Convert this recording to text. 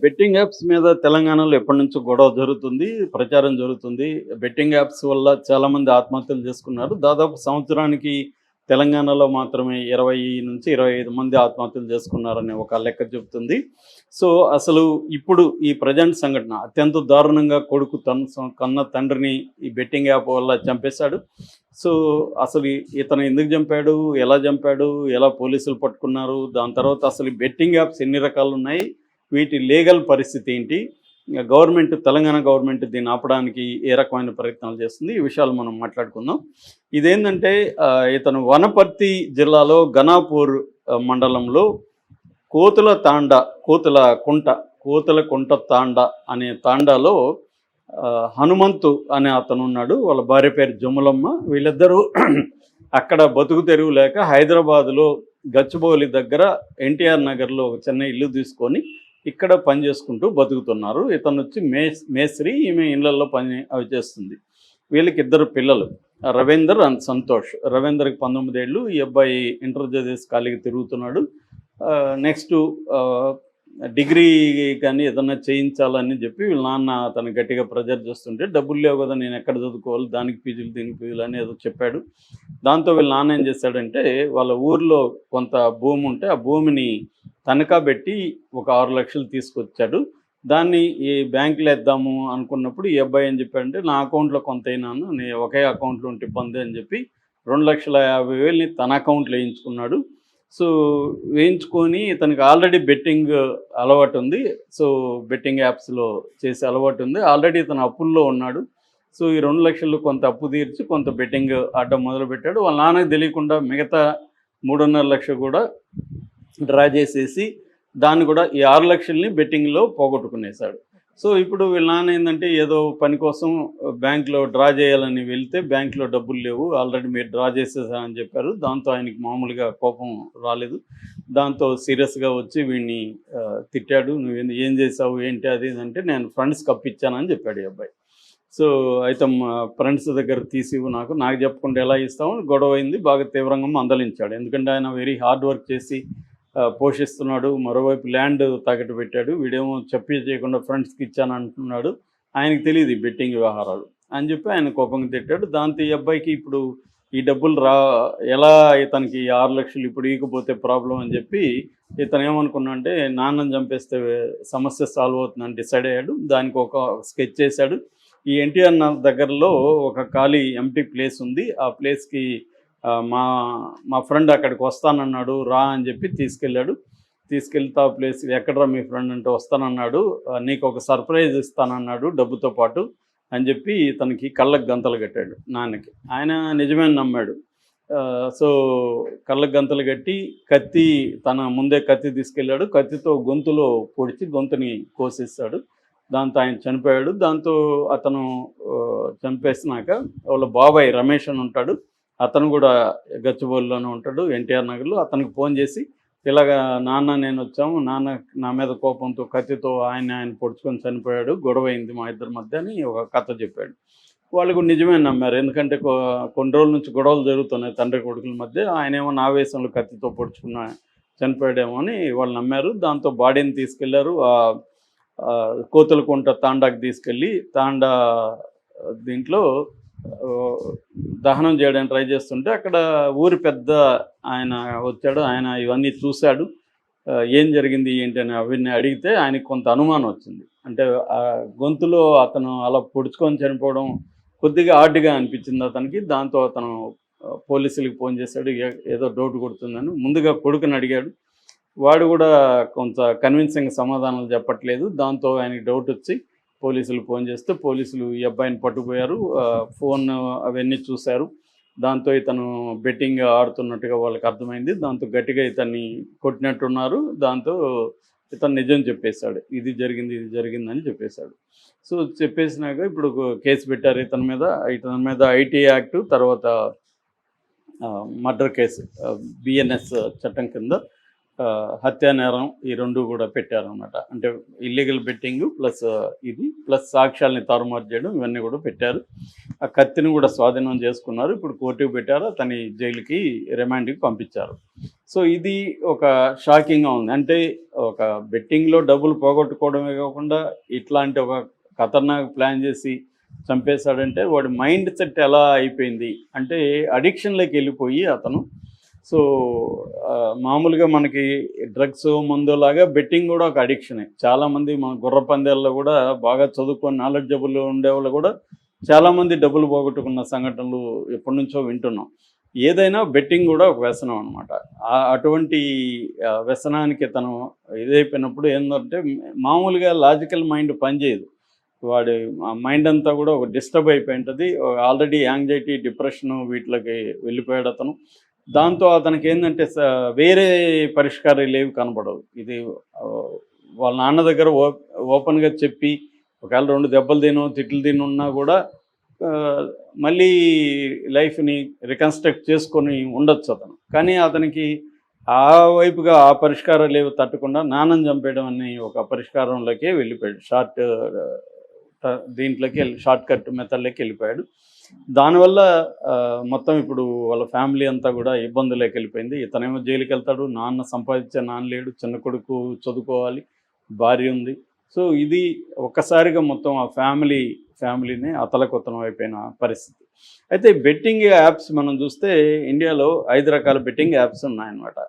Betting apps మీద తెలంగాణలో ఎప్పటినుంచో గొడవ జరుగుతుంది. ప్రచారం జరుగుతుంది. బెట్టింగ్ యాప్స్ వల్ల చాలామంది ఆత్మహత్యలు చేసుకున్నారు. దాదాపు సంవత్సరానికి తెలంగాణలో మాత్రమే 20-25 మంది ఆత్మహత్యలు చేసుకున్నారని ఒక లెక్క చెబుతుంది. సో, అసలు ఇప్పుడు ఈ ప్రెజెంట్ సంఘటన అత్యంత దారుణంగా కొడుకు కన్న తండ్రిని ఈ బెట్టింగ్ యాప్ వల్ల చంపేశాడు. సో, అసలు ఇతను ఎందుకు చంపాడు? ఎలా చంపాడు? ఎలా పోలీసులు పట్టుకున్నారు? దాని తర్వాత అసలు ఈ బెట్టింగ్ యాప్స్ ఎన్ని రకాలున్నాయి? వీటి లీగల్ పరిస్థితి ఏంటి? తెలంగాణ గవర్నమెంట్ దీన్ని ఆపడానికి ఏ రకమైన ప్రయత్నాలు చేస్తుంది? ఈ విషయాలు మనం మాట్లాడుకుందాం. ఇదేంటంటే ఇతను వనపర్తి జిల్లాలో ఘనాపూర్ మండలంలో కోతులకుంట తాండా అనే తాండాలో హనుమంతు అనే అతను ఉన్నాడు. వాళ్ళ భార్య పేరు జములమ్మ. వీళ్ళిద్దరూ అక్కడ బతుకు తెరువు లేక హైదరాబాదులో గచ్చిబౌలి దగ్గర ఎన్టీఆర్ నగర్లో ఒక చిన్న ఇల్లు తీసుకొని ఇక్కడ పని చేసుకుంటూ బతుకుతున్నారు. ఇతను వచ్చి మేస్త్రి, ఈమె ఇళ్లలో పని అవి చేస్తుంది. వీళ్ళకి ఇద్దరు పిల్లలు, రవీందర్ అండ్ సంతోష్. రవీందర్కి 19 ఏళ్ళు. ఈ అబ్బాయి ఇంటర్ చదివేసి ఖాళీగా తిరుగుతున్నాడు. నెక్స్ట్ డిగ్రీ కానీ ఏదన్నా చేయించాలని చెప్పి వీళ్ళ నాన్న అతను గట్టిగా ప్రెజర్ చేస్తుంటే, డబ్బులు లేవు కదా, నేను ఎక్కడ చదువుకోవాలి, దానికి ఫీజులు దీనికి ఫీజులు అని ఏదో చెప్పాడు. దాంతో వీళ్ళ నాన్న ఏం చేశాడంటే, వాళ్ళ ఊర్లో కొంత భూమి ఉంటే ఆ భూమిని తనఖా పెట్టి ఒక 6 లక్షలు తీసుకొచ్చాడు. దాన్ని ఈ బ్యాంకులో వేద్దాము అనుకున్నప్పుడు ఈ అబ్బాయి ఏం చెప్పాడంటే, నా అకౌంట్లో కొంత అయినాను, నేను ఒకే అకౌంట్లో ఉంటే ఇబ్బంది అని చెప్పి 2,50,000ని తన అకౌంట్లో వేయించుకున్నాడు. సో, వేయించుకొని ఇతనికి ఆల్రెడీ బెట్టింగ్ అలవాటు ఉంది. సో, బెట్టింగ్ యాప్స్లో చేసే అలవాటు ఉంది. ఆల్రెడీ ఇతను అప్పుల్లో ఉన్నాడు. సో, ఈ 2 లక్షలు కొంత అప్పు తీర్చి కొంత బెట్టింగ్ ఆడడం మొదలుపెట్టాడు. వాళ్ళ నాన్నకి తెలియకుండా మిగతా 3.5 లక్షలు కూడా డ్రా చేసేసి దాన్ని కూడా ఈ 6 లక్షల్ని బెట్టింగ్లో పోగొట్టుకునేశాడు. సో, ఇప్పుడు వీళ్ళ నాన్న ఏంటంటే, ఏదో పని కోసం బ్యాంక్లో డ్రా చేయాలని వెళ్తే బ్యాంక్లో డబ్బులు లేవు, ఆల్రెడీ మీరు డ్రా చేసేసారని చెప్పారు. దాంతో ఆయనకి మామూలుగా కోపం రాలేదు. దాంతో సీరియస్గా వచ్చి వీడిని తిట్టాడు. నువ్వు ఏం చేసావు ఏంటి అది అంటే, నేను ఫ్రెండ్స్కి అప్పిచ్చానని చెప్పాడు ఈ అబ్బాయి. సో, అయితే మా ఫ్రెండ్స్ దగ్గర తీసివు, నాకు చెప్పకుండా ఎలా ఇస్తావు గొడవ అయింది. బాగా తీవ్రంగా మందలించాడు. ఎందుకంటే ఆయన వెరీ హార్డ్ వర్క్ చేసి పోషిస్తున్నాడు. మరోవైపు ల్యాండ్ తాకట్టు పెట్టాడు. వీడేమో చేయకుండా ఫ్రెండ్స్కి ఇచ్చాను అంటున్నాడు. ఆయనకు తెలియదు ఈ బెట్టింగ్ వ్యవహారాలు అని చెప్పి ఆయన కోపంగా తిట్టాడు. దాంతో ఈ అబ్బాయికి ఇప్పుడు ఈ డబ్బులు ఎలా ఇతనికి 6 లక్షలు ఇప్పుడు ఇవ్వకపోతే ప్రాబ్లం అని చెప్పి ఇతను ఏమనుకున్నా అంటే, నాన్నని చంపేస్తే సమస్య సాల్వ్ అవుతుందని డిసైడ్ అయ్యాడు. దానికి ఒక స్కెచ్ చేశాడు. ఈ ఎన్టీఆర్ దగ్గరలో ఒక ఖాళీ ఎంటీ ప్లేస్ ఉంది. ఆ ప్లేస్కి మా ఫ్రెండ్ అక్కడికి వస్తానన్నాడు, రా అని చెప్పి తీసుకెళ్తా ఆ ప్లేస్. ఎక్కడరా మీ ఫ్రెండ్ అంటే, వస్తానన్నాడు, నీకు ఒక సర్ప్రైజ్ ఇస్తానన్నాడు డబ్బుతో పాటు అని చెప్పి తనకి కళ్ళకు గంతలు కట్టాడు నాన్నకి. ఆయన నిజమేని నమ్మాడు. సో, కళ్ళకు గంతలు కట్టి తన ముందే కత్తి తీసుకెళ్ళాడు. కత్తితో గొంతులో పొడిచి గొంతుని కోసేస్తాడు. దాంతో ఆయన చనిపోయాడు. దాంతో అతను చంపేసినాక వాళ్ళ బాబాయ్ రమేష్ అని ఉంటాడు, అతను కూడా గచ్చిబౌలిలోనే ఉంటాడు ఎన్టీఆర్ నగర్లో. అతనికి ఫోన్ చేసి, ఇలాగా నాన్న నేను వచ్చాము, నాన్న నా మీద కోపంతో కత్తితో ఆయన పొడుచుకొని చనిపోయాడు, గొడవ అయింది మా ఇద్దరి మధ్య అని ఒక కథ చెప్పాడు. వాళ్ళు కూడా నిజమే నమ్మారు. ఎందుకంటే కొన్ని రోజుల నుంచి గొడవలు జరుగుతున్నాయి తండ్రి కొడుకుల మధ్య. ఆయనేమో ఆవేశంలో కత్తితో చనిపోయాడేమో అని వాళ్ళు నమ్మారు. దాంతో బాడీని తీసుకెళ్లారు. కోతులకుంట తాండాకి తీసుకెళ్ళి దీంట్లో దహనం చేయడానికి ట్రై చేస్తుంటే అక్కడ ఊరి పెద్ద ఆయన వచ్చాడు. ఆయన ఇవన్నీ చూశాడు. ఏం జరిగింది ఏంటి అని అవన్నీ అడిగితే ఆయనకు కొంత అనుమానం వచ్చింది. అంటే ఆ గొంతులో అతను అలా పొడుచుకొని చనిపోవడం కొద్దిగా ఆడ్గా అనిపించింది అతనికి. దాంతో అతను పోలీసులకు ఫోన్ చేశాడు. ఏదో డౌట్ కొడుతుందని ముందుగా కొడుకుని అడిగాడు. వాడు కూడా కొంత కన్విన్సింగ్ సమాధానాలు చెప్పట్లేదు. దాంతో ఆయనకి డౌట్ వచ్చి పోలీసులు ఫోన్ చేస్తే పోలీసులు ఈ అబ్బాయిని పట్టుకుపోయారు. ఫోన్ అవన్నీ చూశారు. దాంతో ఇతను బెట్టింగ్ ఆడుతున్నట్టుగా వాళ్ళకి అర్థమైంది. దాంతో గట్టిగా ఇతన్ని కొట్టినట్టున్నారు. దాంతో ఇతను నిజం చెప్పేశాడు, ఇది జరిగిందని చెప్పేశాడు. సో, చెప్పేసినాక ఇప్పుడు కేసు పెట్టారు ఇతని మీద ఐటీ యాక్ట్, తర్వాత మర్డర్ కేసు, బిఎన్ఎస్ చట్టం కింద హత్యా నేరం, ఈ రెండు కూడా పెట్టారనమాట. అంటే ఇల్లీగల్ బెట్టింగ్ ప్లస్ సాక్ష్యాలని తారుమారు చేయడం, ఇవన్నీ కూడా పెట్టారు. ఆ కత్తిని కూడా స్వాధీనం చేసుకున్నారు. ఇప్పుడు కోర్టుకు పెట్టారు, అతని జైలుకి రిమాండ్కి పంపించారు. సో ఇది ఒక షాకింగ్గా ఉంది. అంటే ఒక బెట్టింగ్లో డబ్బులు పోగొట్టుకోవడమే కాకుండా ఇట్లాంటి ఒక ఖతర్నాక్ ప్లాన్ చేసి చంపేశాడంటే వాడి మైండ్ సెట్ ఎలా అయిపోయింది అంటే అడిక్షన్లోకి వెళ్ళిపోయి అతను. సో మామూలుగా మనకి డ్రగ్స్ మందులాగా బెట్టింగ్ కూడా ఒక అడిక్షనే. చాలామంది మన గుర్ర పందాల్లో కూడా బాగా చదువుకొని నాలెడ్జబుల్ ఉండేవాళ్ళు కూడా చాలామంది డబ్బులు పోగొట్టుకున్న సంఘటనలు ఎప్పటి నుంచో వింటున్నాం. ఏదైనా బెట్టింగ్ కూడా ఒక వ్యసనం అనమాట. అటువంటి వ్యసనానికి తను ఇదైపోయినప్పుడు ఏంటంటే మామూలుగా లాజికల్ మైండ్ పనిచేయదు. వాడి మైండ్ అంతా కూడా ఒక డిస్టర్బ్ అయిపోయి ఉంటుంది. ఆల్రెడీ యాంగ్జైటీ, డిప్రెషను వీటిలోకి వెళ్ళిపోయాడు అతను. దాంతో అతనికి ఏంటంటే వేరే పరిష్కారాలు ఏవి కనపడవు. ఇది వాళ్ళ నాన్న దగ్గర ఓపెన్గా చెప్పి ఒకవేళ 2 దెబ్బలు తినో తిట్లు తినున్నా కూడా మళ్ళీ లైఫ్ని రికన్స్ట్రక్ట్ చేసుకొని ఉండొచ్చు అతను. కానీ అతనికి ఆ వైపుగా ఆ పరిష్కారాలు ఏవి తట్టకుండా నాన్నని చంపేయడం అనే ఒక పరిష్కారంలోకే వెళ్ళిపోయాడు. దీంట్లోకి షార్ట్ కట్ మెథడ్లోకి వెళ్ళిపోయాడు. దానివల్ల మొత్తం ఇప్పుడు వాళ్ళ ఫ్యామిలీ అంతా కూడా ఇబ్బందులోకి వెళ్ళిపోయింది. ఇతనేమో జైలుకి వెళ్తాడు, నాన్న సంపాదించే నాన్న లేడు, చిన్న కొడుకు చదువుకోవాలి, భార్య ఉంది. సో ఇది ఒక్కసారిగా మొత్తం ఆ ఫ్యామిలీని అతలకుతలం అయిపోయిన పరిస్థితి. అయితే బెట్టింగ్ యాప్స్ మనం చూస్తే ఇండియాలో 5 రకాల బెట్టింగ్ యాప్స్ ఉన్నాయన్నమాట.